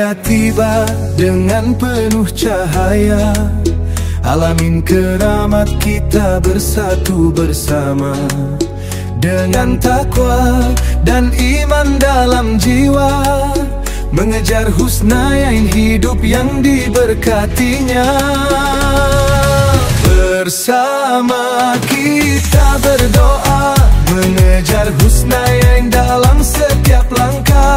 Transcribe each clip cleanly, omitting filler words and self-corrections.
Reda tiba dengan penuh cahaya, alamin keramat kita bersatu bersama. Dengan takwa dan iman dalam jiwa, mengejar husnayain hidup yang diberkatinya. Bersama kita berdoa, mengejar husnayain dalam setiap langkah.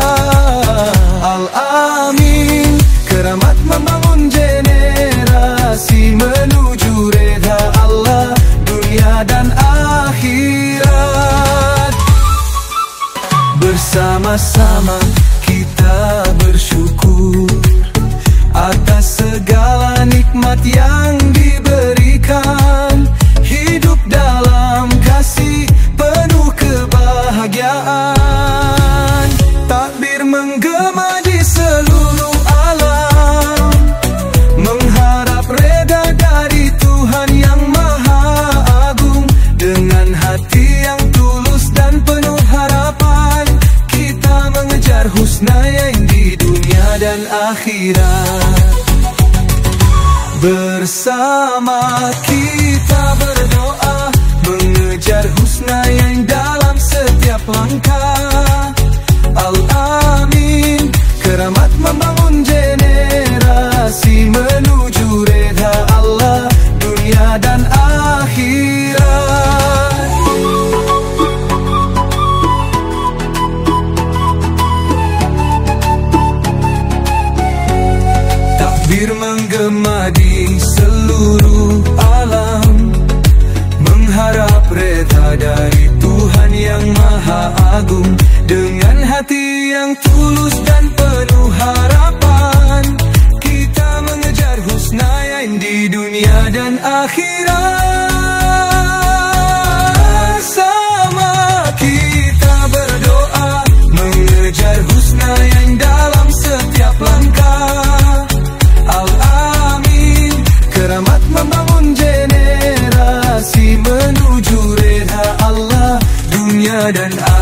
Al-Amin, keramat membangun generasi menuju reda Allah, dunia dan akhirat. Bersama-sama kita bersyukur atas segala nikmat yang diberikan. Hidup dalam kasih penuh kebahagiaan. Takbir menggema di seluruh alam, mengharap reda dari Tuhan yang Maha Agung. Dengan hati yang tulus dan penuh harapan, kita mengejar husnayain di dunia dan akhirat. Bersama kita berdoa, mengejar husnayain dalam setiap langkah. Al-Amin, keramat membangun generasi menuju reda Allah, dunia dan akhirat. Takbir menggema di seluruh alam, mengharap reda dari Tuhan yang Maha Agung. Dengan hati yang tulus dan penuh harapan, kita mengejar husnayain di dunia dan akhirat. Bersama kita berdoa, mengejar husnayain dalam setiap langkah. Al-Amin, keramat membangun generasi menuju reda Allah, dunia dan akhirat.